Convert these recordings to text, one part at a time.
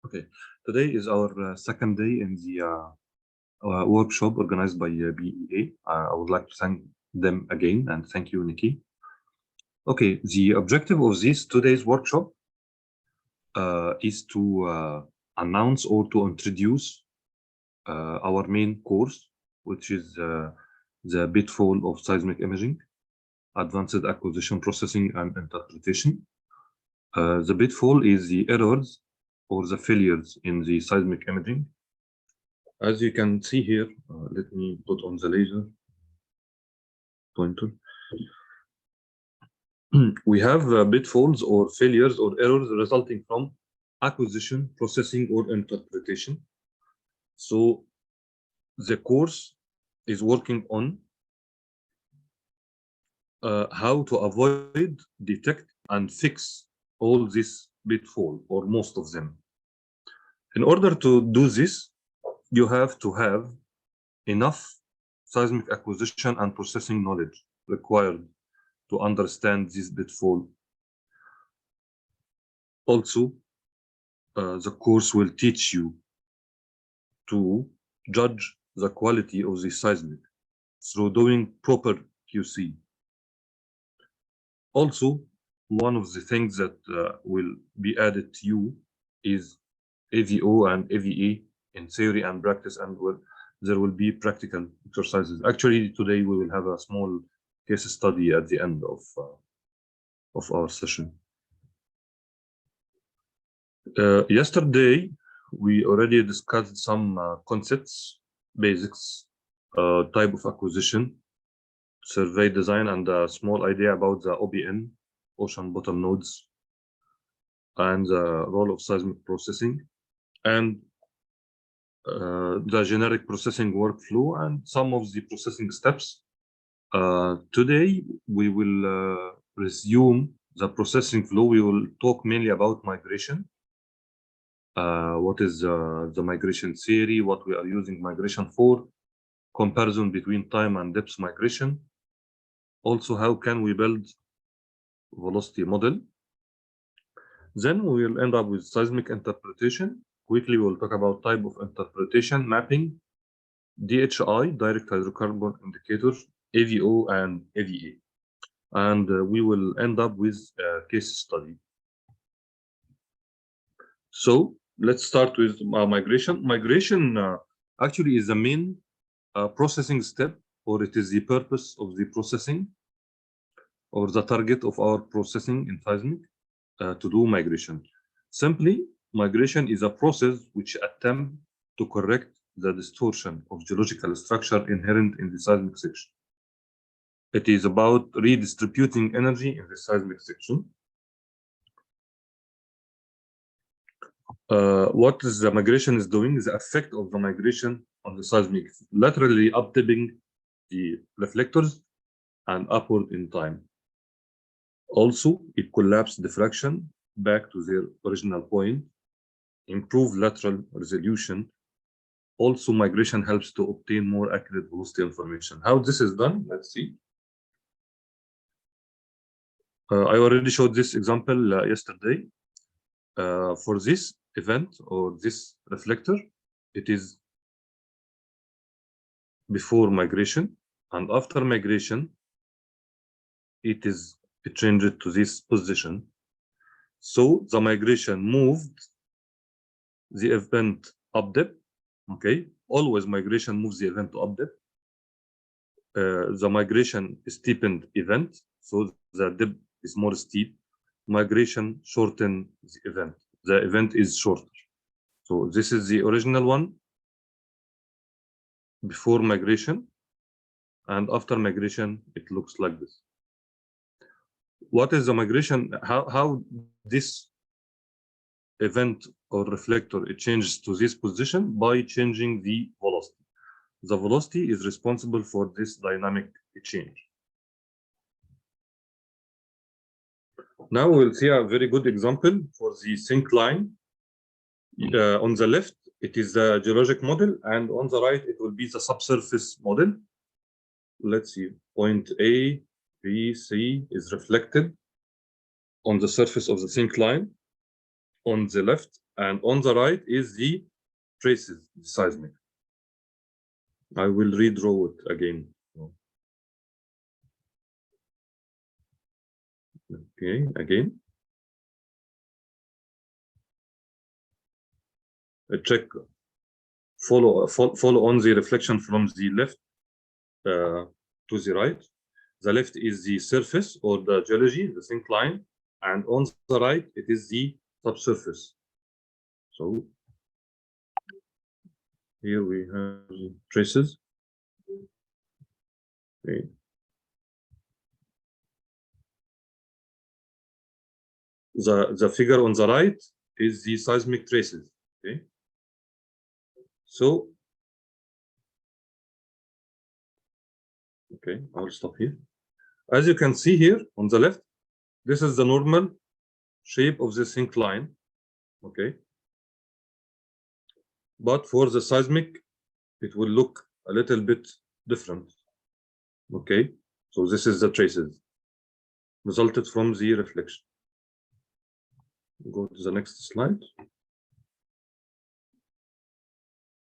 Okay, today is our second day in the workshop organized by BEA. I would like to thank them again and thank you, Nikki. Okay, the objective of this today's workshop is to announce or to introduce our main course, which is the pitfall of seismic imaging, advanced acquisition processing and interpretation. The pitfall is the errors or the failures in the seismic imaging. As you can see here, let me put on the laser pointer. We have pitfalls or failures or errors resulting from acquisition, processing, or interpretation. So the course is working on how to avoid, detect, and fix all this pitfall or most of them. In order to do this, you have to have enough seismic acquisition and processing knowledge required to understand this pitfall. Also, the course will teach you to judge the quality of the seismic through doing proper QC. Also, one of the things that will be added to you is AVO and AVE in theory and practice, and there will be practical exercises. Actually, today we will have a small case study at the end of our session. Yesterday, we already discussed some concepts, basics, type of acquisition, survey design, and a small idea about the OBN, ocean bottom nodes, and the role of seismic processing, and the generic processing workflow and some of the processing steps. Today, we will resume the processing flow. We will talk mainly about migration. What is the migration theory, what we are using migration for, comparison between time and depth migration. Also, how can we build velocity model. Then we will end up with seismic interpretation. Quickly, we will talk about type of interpretation, mapping, DHI, direct hydrocarbon indicators, AVO, and AVA. And we will end up with a case study. So let's start with migration. Migration actually is the main processing step, or it is the purpose of the processing, or the target of our processing in seismic to do migration. Simply, migration is a process which attempts to correct the distortion of geological structure inherent in the seismic section. It is about redistributing energy in the seismic section. What is the migration is doing is the effect of the migration on the seismic, laterally up-tipping the reflectors and upward in time. Also, it collapses diffraction back to their original point, improve lateral resolution. Also, migration helps to obtain more accurate velocity information. How this is done, let's see. I already showed this example yesterday. For this event or this reflector, it is before migration, and after migration, it changed to this position. So the migration moved the event up depth. Okay, always migration moves the event to up depth. The migration steepened event, so the depth is more steep. Migration shortened the event. The event is shorter. So this is the original one before migration, and after migration, it looks like this. What is the migration? How this event or reflector it changes to this position? By changing the velocity. The velocity is responsible for this dynamic change. Now we'll see a very good example for the sink line. On the left, it is the geologic model, and on the right, it will be the subsurface model. Let's see, point A, B, C is reflected on the surface of the sink line. On the left, and on the right is the traces, the seismic. I will redraw it again. Okay, again. Check, follow on the reflection from the left to the right. The left is the surface or the geology, the syncline, and on the right it is the subsurface. So here we have the traces. Okay. The figure on the right is the seismic traces. Okay. So, okay, I'll stop here. As you can see here on the left, this is the normal shape of the syncline. Okay. But for the seismic, it will look a little bit different. Okay. So this is the traces resulted from the reflection. Go to the next slide.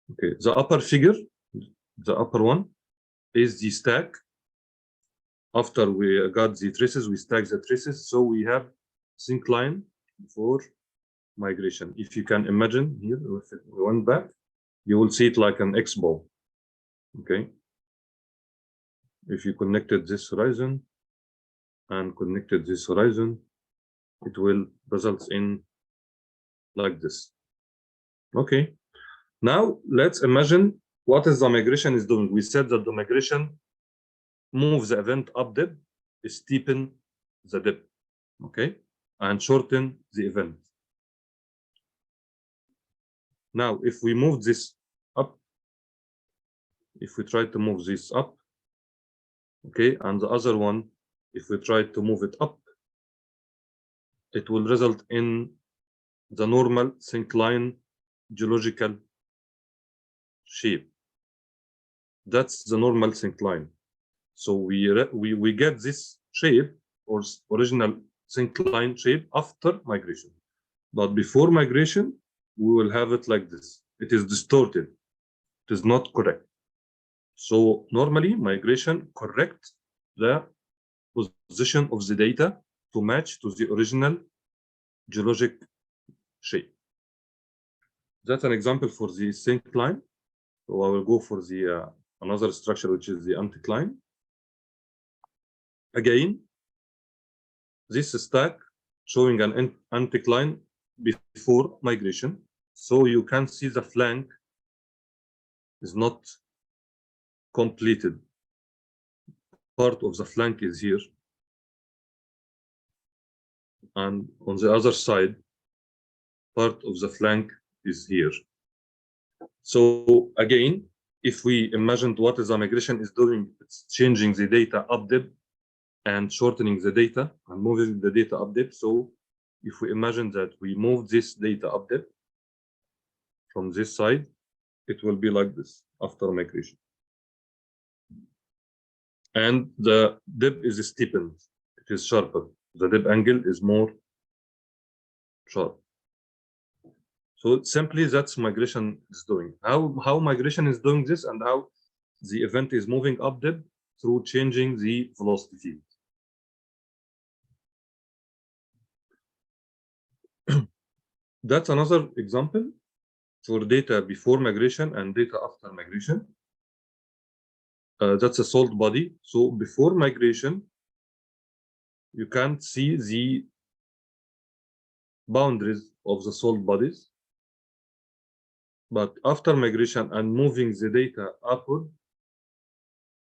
Okay, the upper figure, the upper one, is the stack. After we got the traces, we stack the traces, so we have syncline for migration. If you can imagine here, if we went back, you will see it like an X-bow. Okay. If you connected this horizon and connected this horizon, it will result in like this. Okay. Now let's imagine what is the migration is doing. We said that the migration moves the event up dip, steepen the dip, okay, and shorten the event. Now, if we move this up, if we try to move this up, okay, and the other one, if we try to move it up, it will result in the normal syncline geological shape. That's the normal syncline. So we get this shape or original syncline shape after migration. But before migration, we will have it like this. It is distorted. It is not correct. So normally migration corrects the position of the data to match to the original geologic shape. That's an example for the syncline. So I will go for the another structure, which is the anticline. Again, this stack showing an anticline before migration. So you can see the flank is not completed. Part of the flank is here. And on the other side, part of the flank is here. So again, if we imagined what is the migration is doing, it's changing the data up dip and shortening the data and moving the data up dip. So if we imagine that we move this data up dip from this side, it will be like this after migration. And the dip is steepened. It is sharper. The dip angle is more sharp. So simply that's migration is doing. How migration is doing this and how the event is moving up dip through changing the velocity field. That's another example for data before migration and data after migration. That's a salt body. So before migration, you can't see the boundaries of the salt bodies. But after migration and moving the data upward,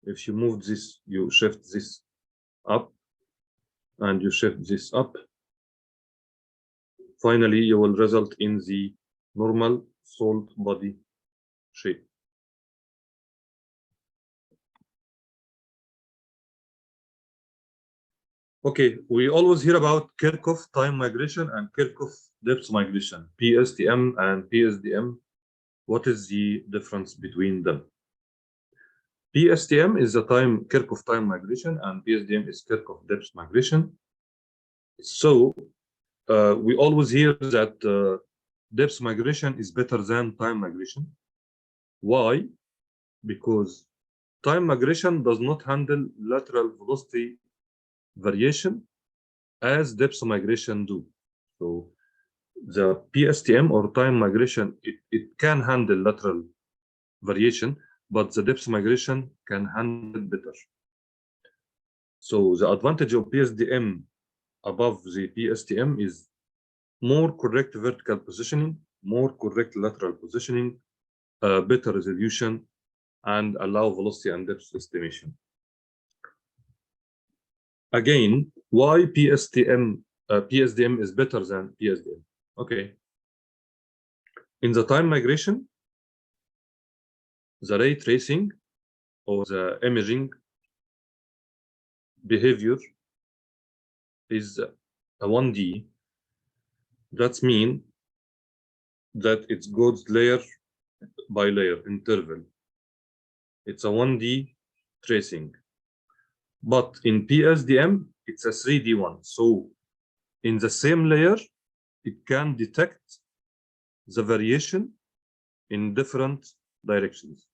if you move this, you shift this up, and you shift this up, finally you will result in the normal salt body shape. Okay, we always hear about Kirchhoff time migration and Kirchhoff depth migration, PSTM and PSDM. What is the difference between them? PSTM is the Kirchhoff time migration, and PSDM is Kirchhoff depth migration. So we always hear that depth migration is better than time migration. Why? Because time migration does not handle lateral velocity variation as depth migration do. So the PSTM or time migration, it can handle lateral variation, but the depth migration can handle it better. So the advantage of PSDM above the PSTM is more correct vertical positioning, more correct lateral positioning, better resolution, and allow velocity and depth estimation. Again, why PSDM is better than PSDM? Okay. In the time migration, the ray tracing or the imaging behavior is a 1D. That means that it goes layer by layer interval. It's a 1D tracing. But in PSDM, it's a 3D one. So in the same layer, it can detect the variation in different directions.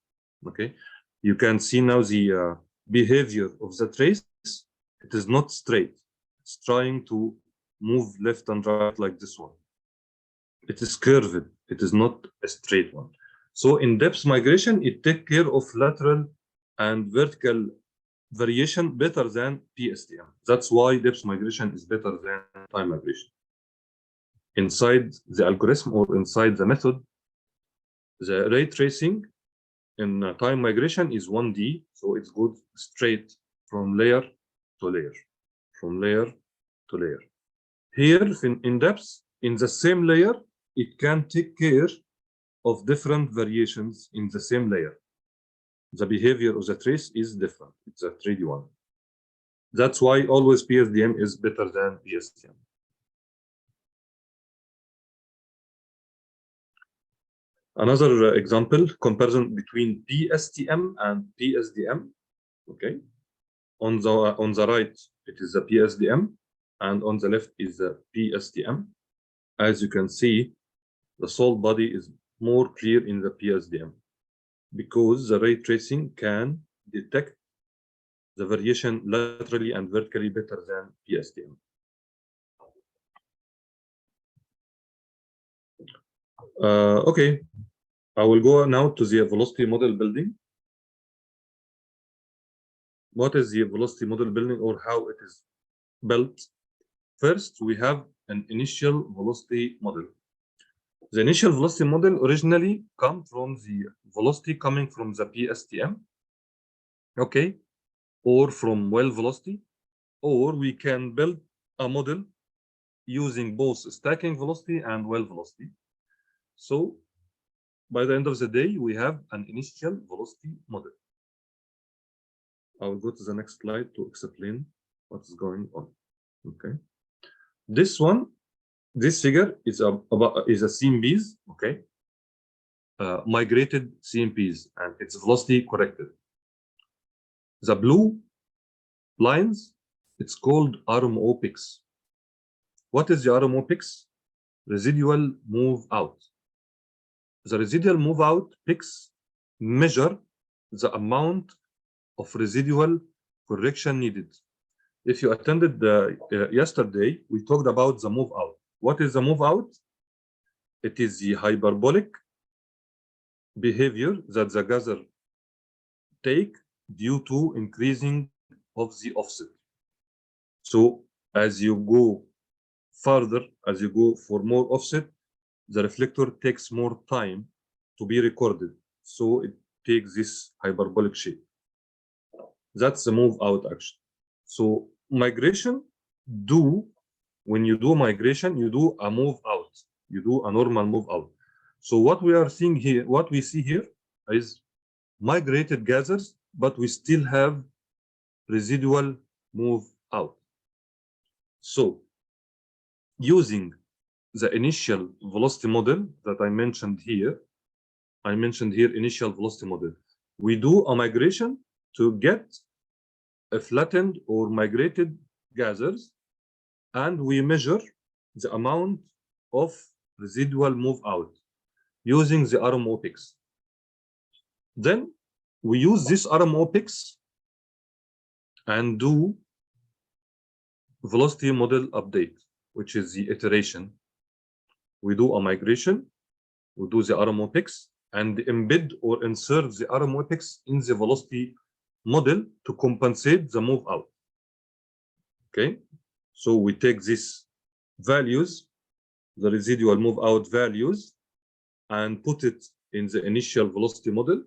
Okay, you can see now the behavior of the trace. It is not straight. It's trying to move left and right like this one. It is curved. It is not a straight one. So in depth migration, it takes care of lateral and vertical variation better than PSTM. That's why depth migration is better than time migration. Inside the algorithm or inside the method, the ray tracing in time migration is 1D, so it's good straight from layer to layer, from layer to layer. Here in depth, in the same layer, it can take care of different variations in the same layer. The behavior of the trace is different. It's a 3D one. That's why always PSDM is better than PSTM. Another example, comparison between PSTM and PSDM. Okay, on the right it is the PSDM, and on the left is the PSTM. As you can see, the solid body is more clear in the PSDM because the ray tracing can detect the variation laterally and vertically better than PSDM. Okay, I will go now to the velocity model building. What is the velocity model building or how it is built? First, we have an initial velocity model. The initial velocity model originally comes from the velocity coming from the PSTM, okay, or from well velocity, or we can build a model using both stacking velocity and well velocity. So by the end of the day, we have an initial velocity model. I will go to the next slide to explain what is going on. Okay, this figure is a CMPs, okay, migrated CMPs, and it's velocity corrected. The blue lines, it's called RMO picks. What is the RMO picks? Residual move out. The residual move out picks measure the amount of residual correction needed. If you attended yesterday, we talked about the move out. What is the move out? It is the hyperbolic behavior that the gather take due to increasing of the offset. So as you go further, as you go for more offset, the reflector takes more time to be recorded. So it takes this hyperbolic shape. That's the move out action. So migration when you do migration, you do a move out. You do a normal move out. So what we are seeing here, what we see here is migrated gathers, but we still have residual move out. So using the initial velocity model that I mentioned here initial velocity model. We do a migration to get a flattened or migrated gathers, and we measure the amount of residual move out using the RMO picks. Then we use this RMO picks and do velocity model update, which is the iteration. We do a migration, we do the RMO picks, and embed or insert the RMO picks in the velocity model to compensate the move out. Okay, so we take these values, the residual move out values, and put it in the initial velocity model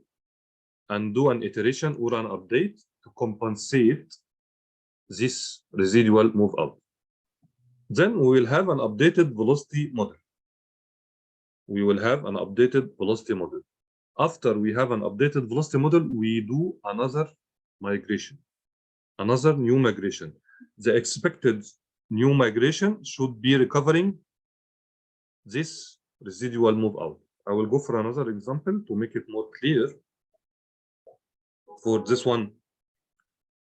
and do an iteration or an update to compensate this residual move out. Then we will have an updated velocity model. We will have an updated velocity model. After we have an updated velocity model, we do another migration, another new migration. The expected new migration should be recovering this residual move out. I will go for another example to make it more clear. For this one,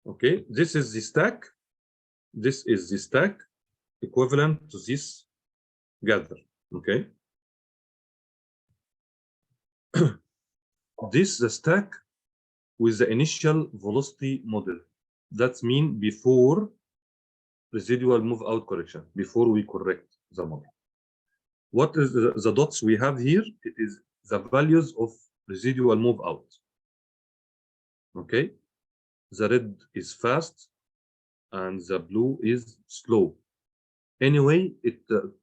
okay, this is the stack. This is the stack equivalent to this gather. Okay. This is the stack with the initial velocity model. That means before residual move out correction, before we correct the model. What is the dots we have here? It is the values of residual move out. Okay, the red is fast and the blue is slow. Anyway, it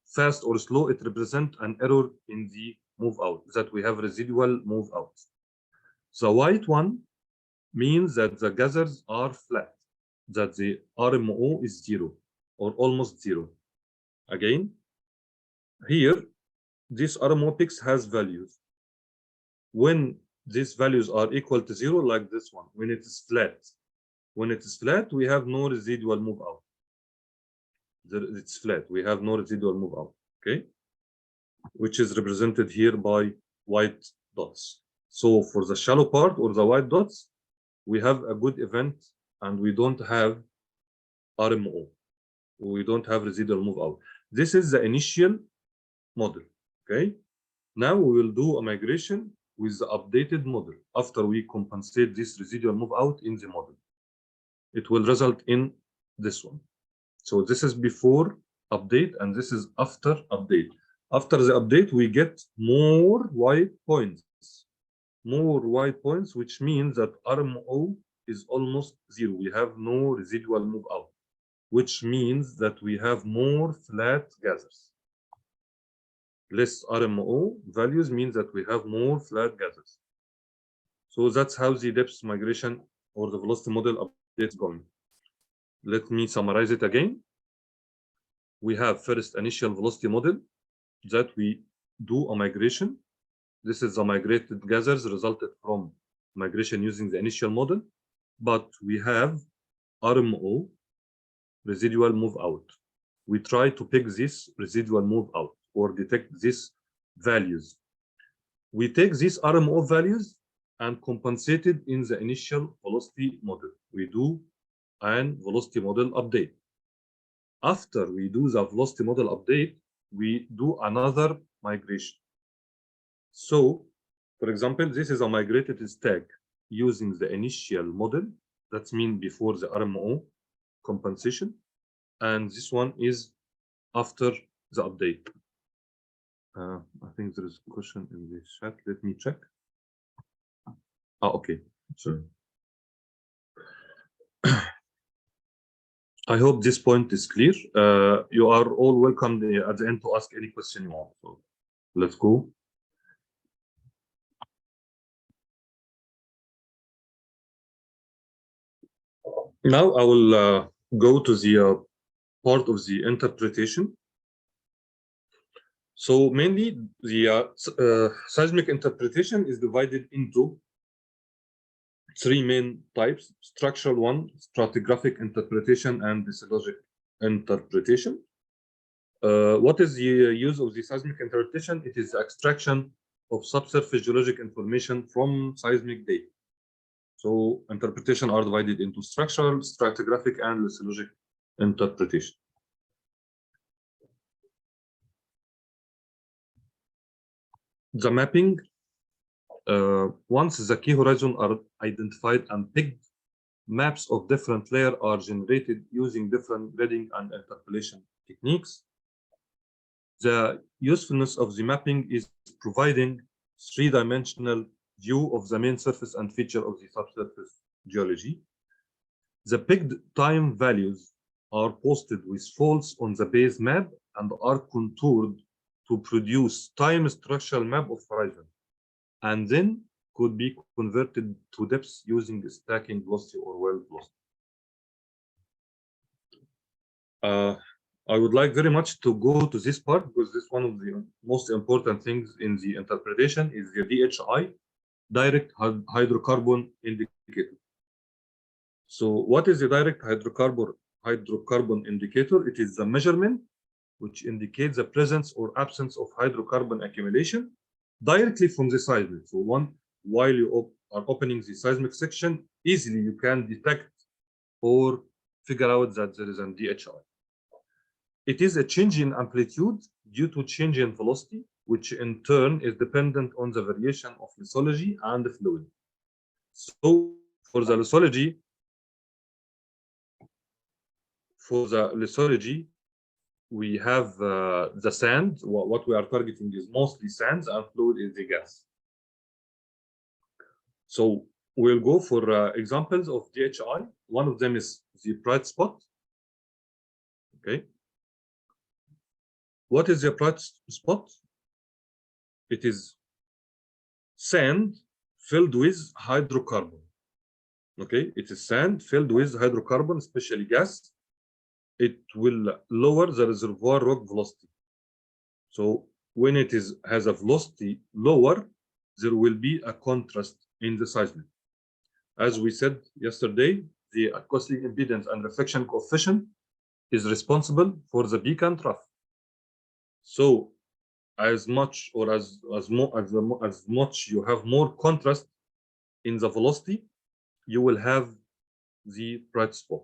fast or slow, it represents an error in the move out, that we have residual move out. The white one means that the gathers are flat, that the RMO is 0 or almost 0. Again, here, this RMO picks has values. When these values are equal to 0, like this one, when it is flat, we have no residual move out. It's flat, we have no residual move out, okay? Which is represented here by white dots. So for the shallow part or the white dots, we have a good event and we don't have RMO. We don't have residual move out. This is the initial model, okay? Now we will do a migration with the updated model after we compensate this residual move out in the model. It will result in this one. So this is before update and this is after update. After the update, we get more white points. More white points, which means that RMO is almost 0. We have no residual move out, which means that we have more flat gathers. Less RMO values means that we have more flat gathers. So that's how the depth migration or the velocity model update is going. Let me summarize it again. We have first initial velocity model that we do a migration. This is the migrated gathers resulted from migration using the initial model, but we have RMO, residual move out. We try to pick this residual move out or detect these values. We take these RMO values and compensate it in the initial velocity model. We do an velocity model update. After we do the velocity model update, we do another migration. So, for example, this is a migrated stack using the initial model. That means before the RMO compensation. And this one is after the update. I think there is a question in the chat. Let me check. Okay. Sorry. I hope this point is clear. You are all welcome at the end to ask any question you want. So let's go. Now I will go to the part of the interpretation. So mainly the seismic interpretation is divided into 3 main types: structural one, stratigraphic interpretation, and physiologic interpretation. What is the use of the seismic interpretation? It is the extraction of subsurface geologic information from seismic data. So interpretation are divided into structural, stratigraphic, and physiologic interpretation. The mapping, once the key horizons are identified and picked, maps of different layers are generated using different grading and interpolation techniques. The usefulness of the mapping is providing three-dimensional view of the main surface and feature of the subsurface geology. The picked time values are posted with faults on the base map and are contoured to produce time structural map of horizon, and then could be converted to depths using stacking velocity or well velocity. I would like very much to go to this part because this is one of the most important things in the interpretation is the DHI, direct hydrocarbon indicator. So what is the direct hydrocarbon indicator? It is the measurement which indicates the presence or absence of hydrocarbon accumulation directly from the seismic. So while you are opening the seismic section, easily you can detect or figure out that there is a DHI. It is a change in amplitude due to change in velocity, which in turn is dependent on the variation of lithology and fluid. So for the lithology, we have the sand. What we are targeting is mostly sands, and fluid is the gas. So we'll go for examples of DHI. One of them is the bright spot. Okay. What is the bright spot? It is sand filled with hydrocarbon. Okay, it is sand filled with hydrocarbon, especially gas. It will lower the reservoir rock velocity. So when it has a velocity lower, there will be a contrast in the seismic. As we said yesterday, the acoustic impedance and reflection coefficient is responsible for the peak and trough. So as much you have more contrast in the velocity, you will have the bright spot.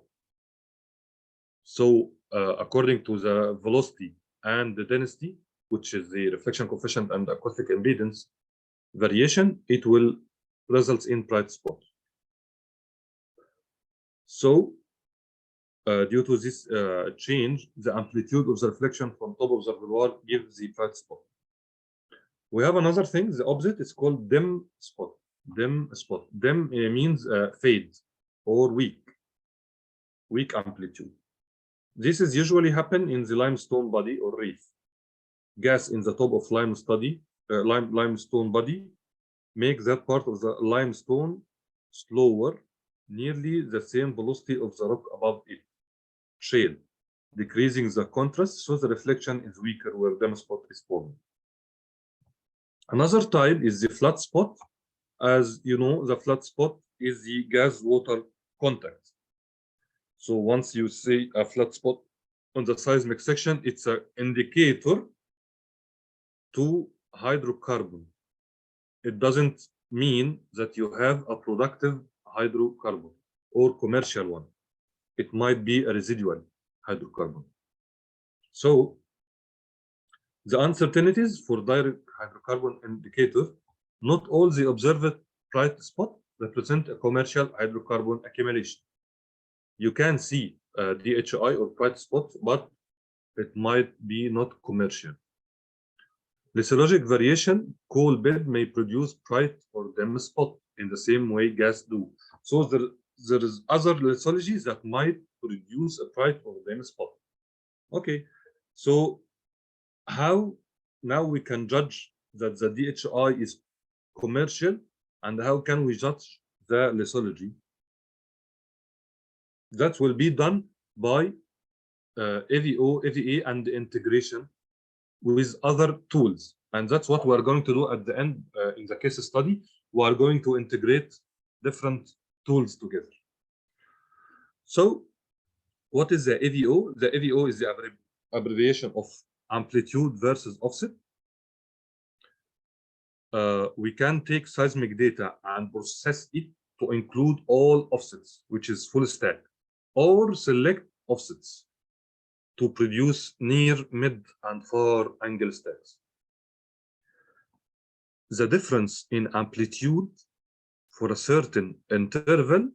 So according to the velocity and the density, which is the reflection coefficient and acoustic impedance variation, it will result in bright spot. So due to this change, the amplitude of the reflection from top of the reservoir gives the bright spot. We have another thing, the opposite is called dim spot. Dim spot. Dim means fade or weak amplitude. This is usually happen in the limestone body or reef. Gas in the top of limestone body make that part of the limestone slower, nearly the same velocity of the rock above it, shale, decreasing the contrast, so the reflection is weaker where dim spot is forming. Another type is the flat spot. As you know, the flat spot is the gas-water contact. So once you see a flat spot on the seismic section, it's an indicator to hydrocarbon. It doesn't mean that you have a productive hydrocarbon or commercial one. It might be a residual hydrocarbon. So the uncertainties for direct hydrocarbon indicator, not all the observed bright spot represent a commercial hydrocarbon accumulation. You can see DHI or bright spot, but it might be not commercial. Lithologic variation, coal bed may produce bright or dim spot in the same way gas do. So there is other lithologies that might produce a bright or dim spot. Okay, so how now we can judge that the DHI is commercial, and how can we judge the lithology? That will be done by AVO, AVA, and integration with other tools. And that's what we're going to do at the end in the case study. We are going to integrate different tools together. So what is the AVO? The AVO is the abbreviation of amplitude versus offset. We can take seismic data and process it to include all offsets, which is full stack, or select offsets to produce near, mid, and far angle stacks. the difference in amplitude for a certain interval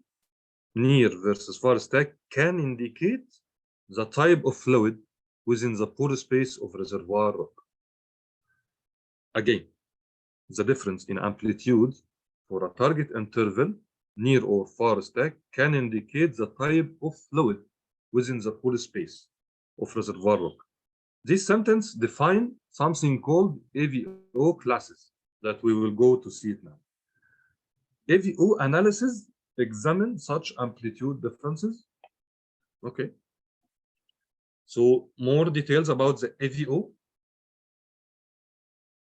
near versus far stack can indicate the type of fluid within the pore space of reservoir rock. Again, the difference in amplitude for a target interval near or far stack can indicate the type of fluid within the pore space of reservoir rock. This sentence defines something called AVO classes that we will go to see it now. AVO analysis examine such amplitude differences. Okay. So more details about the AVO.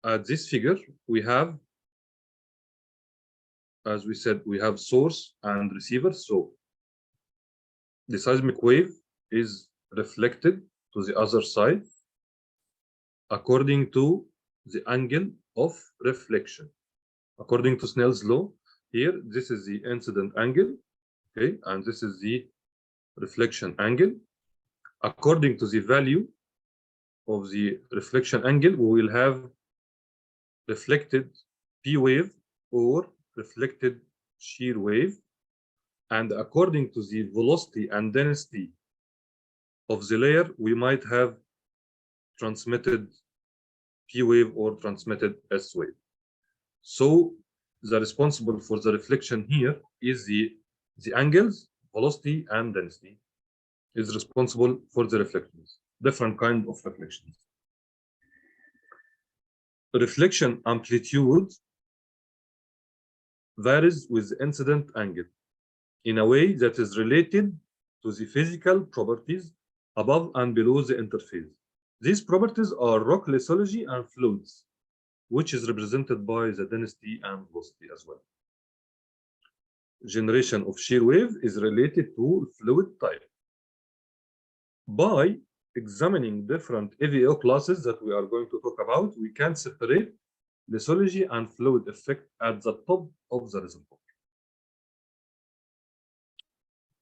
At this figure, we have, as we said, we have source and receiver. So the seismic wave is reflected to the other side according to the angle of reflection. According to Snell's law, here, this is the incident angle, okay, and this is the reflection angle. According to the value of the reflection angle, we will have reflected P wave or reflected shear wave. And according to the velocity and density of the layer, we might have transmitted P wave or transmitted S wave. So the responsible for the reflection here is the angles, velocity, and density is responsible for the reflections, different kind of reflections. Reflection amplitude varies with the incident angle in a way that is related to the physical properties above and below the interface. These properties are rock lithology and fluids, which is represented by the density and velocity as well. Generation of shear wave is related to fluid type. By examining different AVO classes that we are going to talk about, we can separate lithology and fluid effect at the top of the reservoir.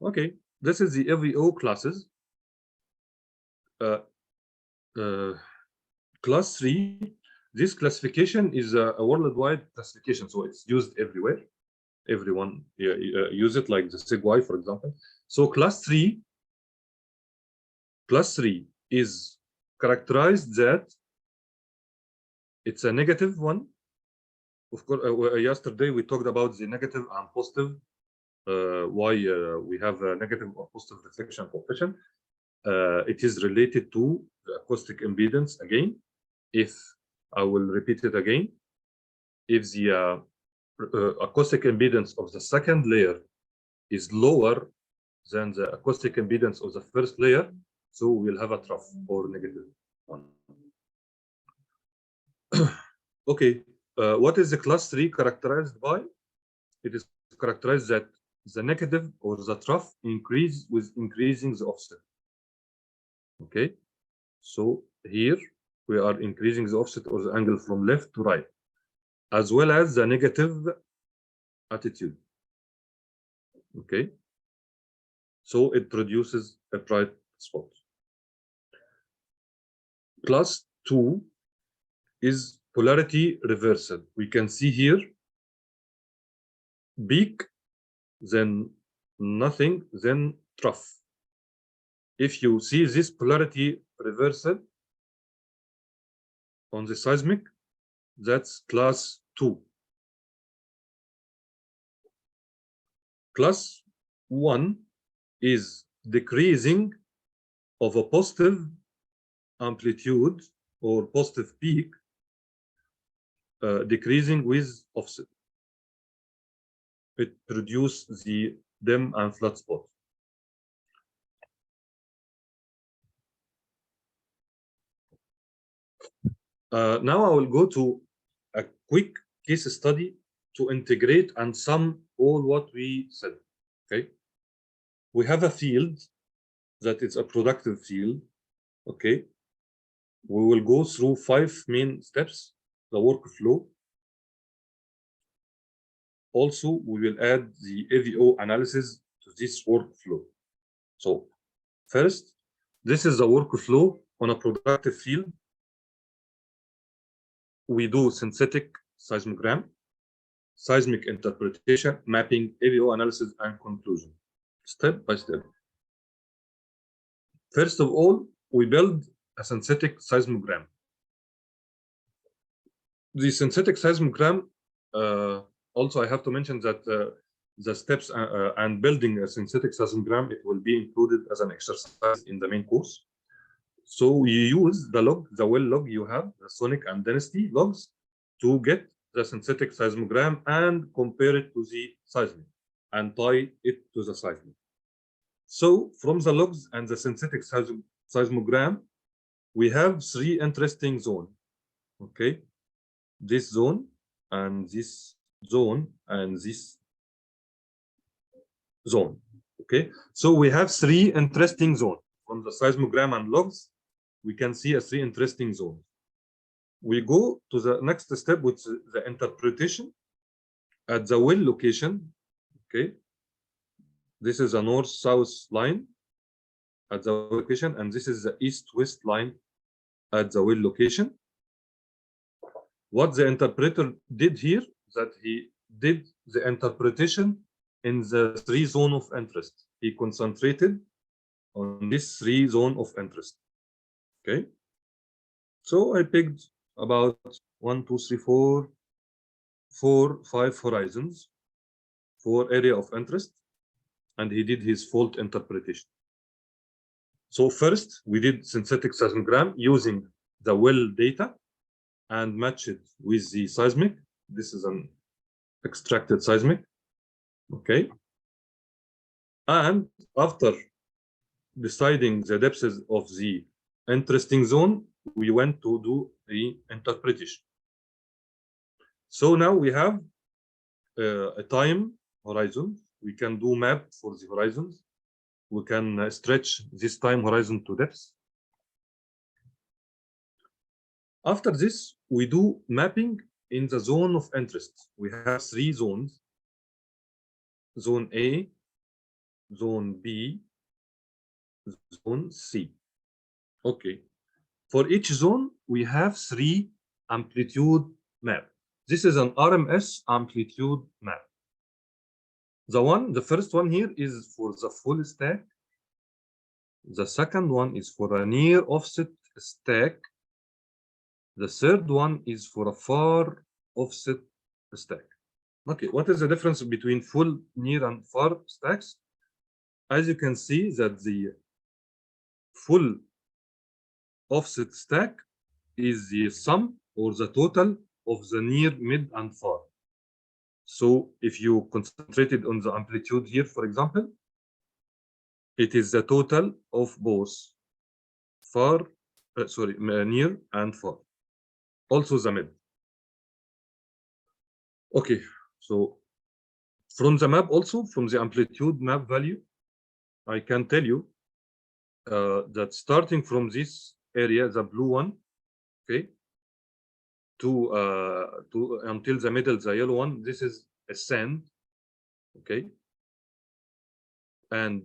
Okay, this is the AVO classes. Class 3, this classification is a worldwide classification, so it's used everywhere. Everyone use it, like the SIG-Y, for example. So class 3 is characterized that it's a negative one. Of course, yesterday we talked about the negative and positive, why we have a negative or positive reflection coefficient. It is related to the acoustic impedance again. If I will repeat it again, if the acoustic impedance of the second layer is lower than the acoustic impedance of the first layer, so we'll have a trough or negative one. Okay, what is the class 3 characterized by? It is characterized that the negative or the trough increase with increasing the offset. Okay, so here we are increasing the offset or the angle from left to right, as well as the negative attitude. Okay, so it produces a bright spot. Class 2 is polarity reversal. We can see here peak, then nothing, then trough. If you see this polarity reversal on the seismic, that's class 2. Class 1 is decreasing of a positive amplitude or positive peak, decreasing with offset. It produces the dim and flat spot. Now I will go to a quick case study to integrate and sum all what we said. Okay, we have a field that is a productive field. Okay, we will go through 5 main steps, the workflow. Also, we will add the AVO analysis to this workflow. So first, this is the workflow on a productive field. We do synthetic seismogram, seismic interpretation, mapping, AVO analysis, and conclusion, step by step. First of all, we build a synthetic seismogram. The synthetic seismogram, also I have to mention that the steps and building a synthetic seismogram, it will be included as an exercise in the main course. So you use the log, the well log you have, the sonic and density logs, to get the synthetic seismogram and compare it to the seismic and tie it to the seismic. So from the logs and the synthetic seismogram, we have three interesting zones. Okay, this zone and this zone and this zone. Okay, so we have three interesting zones. From the seismogram and logs, we can see three interesting zones. We go to the next step, which is the interpretation at the well location. Okay, this is a north-south line at the well location, and this is the east-west line at the well location. What the interpreter did here, that he did the interpretation in the three zone of interest. He concentrated on this three zone of interest. Okay, so I picked about 1, 2, 3, 4, 5 horizons for area of interest, and he did his fault interpretation. So first we did synthetic seismogram using the well data and match it with the seismic. This is an extracted seismic. Okay, and after deciding the depths of the interesting zone, we went to do the interpretation. So now we have a time horizon. We can do map for the horizons. We can stretch this time horizon to depths. After this, we do mapping in the zone of interest. We have three zones: zone A, zone B, zone C. Okay, for each zone we have three amplitude map. This is an RMS amplitude map. The first one here is for the full stack. The second one is for a near offset stack. The third one is for a far offset stack. Okay, what is the difference between full, near, and far stacks? As you can see that the full offset stack is the sum or the total of the near, mid, and far. So if you concentrated on the amplitude here, for example, it is the total of both near and far. Also the mid. Okay, so from the map, also from the amplitude map value, I can tell you that starting from this area, the blue one, okay, to until the middle, the yellow one, this is a sand, okay. And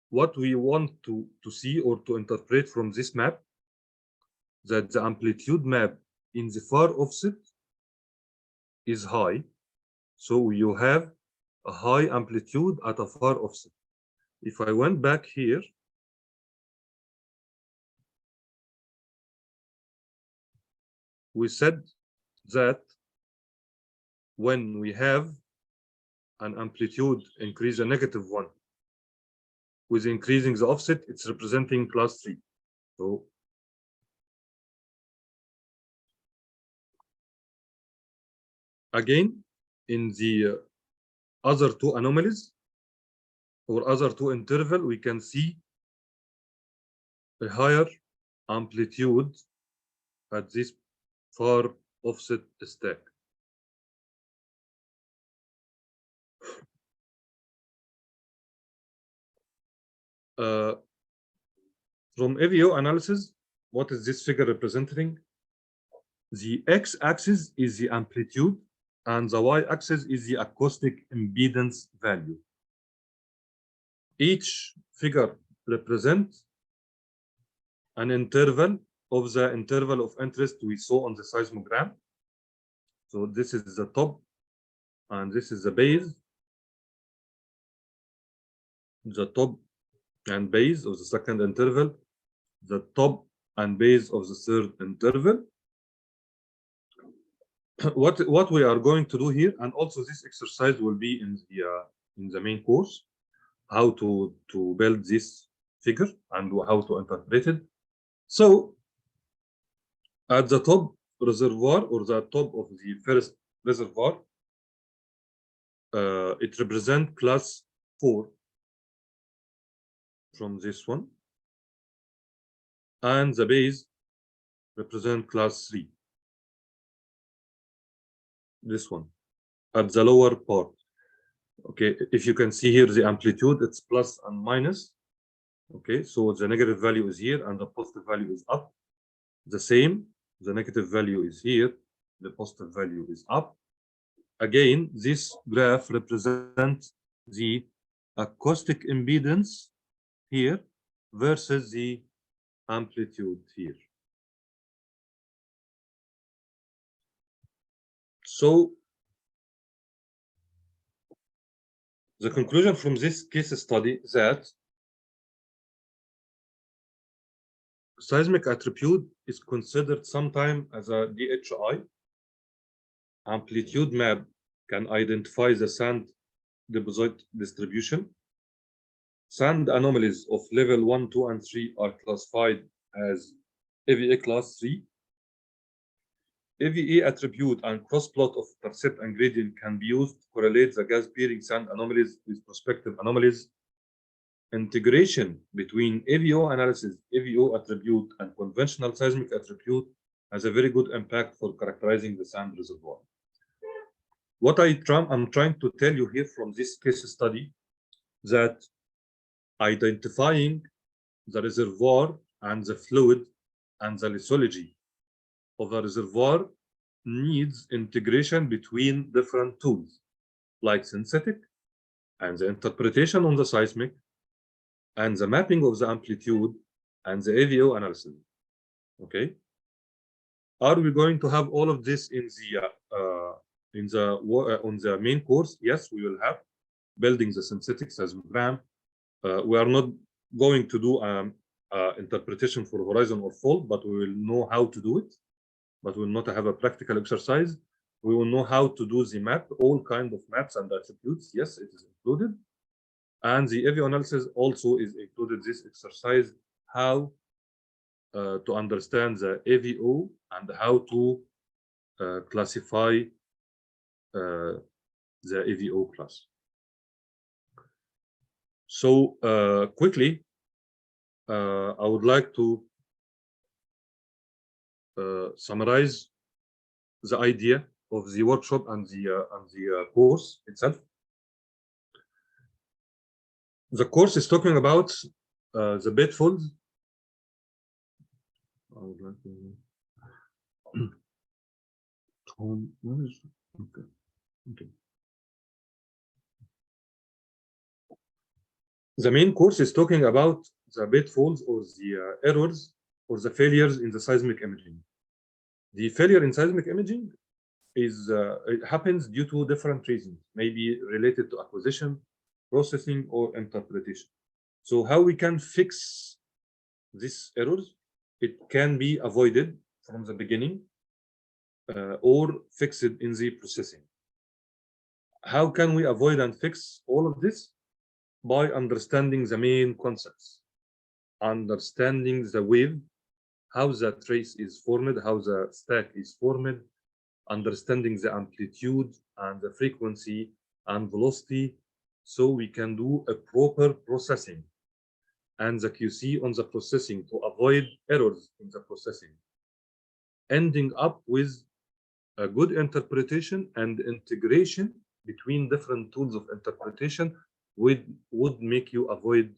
what we want to see or to interpret from this map, that the amplitude map in the far offset is high. So you have a high amplitude at a far offset. If I went back here, we said that when we have an amplitude increase, a negative one, with increasing the offset, it's representing class 3. So again, in the other two anomalies or other two interval, we can see a higher amplitude at this far offset stack. From AVO analysis, what is this figure representing? The x-axis is the amplitude and the y-axis is the acoustic impedance value. Each figure represents an interval of the interval of interest we saw on the seismogram. So this is the top, and this is the base. The top and base of the second interval, the top and base of the third interval. What we are going to do here, and also this exercise will be in the main course, how to build this figure and how to interpret it. So at the top reservoir, or the top of the first reservoir, it represents class 4 from this one, and the base represent class 3, this one, at the lower part. Okay, if you can see here the amplitude, it's plus and minus. Okay, so the negative value is here and the positive value is up. The same, the negative value is here, the positive value is up. Again, this graph represents the acoustic impedance here versus the amplitude here. So the conclusion from this case study is that seismic attribute is considered sometimes as a DHI. Amplitude map can identify the sand deposit distribution. Sand anomalies of level 1, 2, and 3 are classified as AVA class 3. AVA attribute and cross-plot of intercept and gradient can be used to correlate the gas-bearing sand anomalies with prospective anomalies. Integration between AVO analysis, AVO attribute, and conventional seismic attribute has a very good impact for characterizing the sand reservoir. What I'm trying to tell you here from this case study, that identifying the reservoir and the fluid and the lithology of the reservoir needs integration between different tools, like synthetic and the interpretation on the seismic and the mapping of the amplitude and the AVO analysis. Okay, are we going to have all of this in on the main course? Yes, we will have building the synthetic seismogram. We are not going to do interpretation for horizon or fault, but we will know how to do it. But we will not have a practical exercise. We will know how to do the map, all kinds of maps and attributes. Yes, it is included. And the AVO analysis also is included this exercise, how to understand the AVO and how to classify the AVO class. So quickly, I would like to summarize the idea of the workshop and the course itself. The course is talking about the bedfolds. I would like to okay. The main course is talking about the bedfolds or the errors or the failures in the seismic imaging. The failure in seismic imaging is it happens due to different reasons, maybe related to acquisition, processing, or interpretation. So how we can fix these errors? It can be avoided from the beginning or fixed in the processing. How can we avoid and fix all of this? By understanding the main concepts, understanding the wave, how the trace is formed, how the stack is formed, understanding the amplitude and the frequency and velocity, so we can do a proper processing and the QC on the processing to avoid errors in the processing, ending up with a good interpretation and integration between different tools of interpretation would make you avoid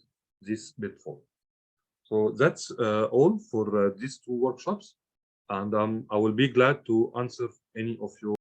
this pitfall. So that's all for these two workshops, and I will be glad to answer any of your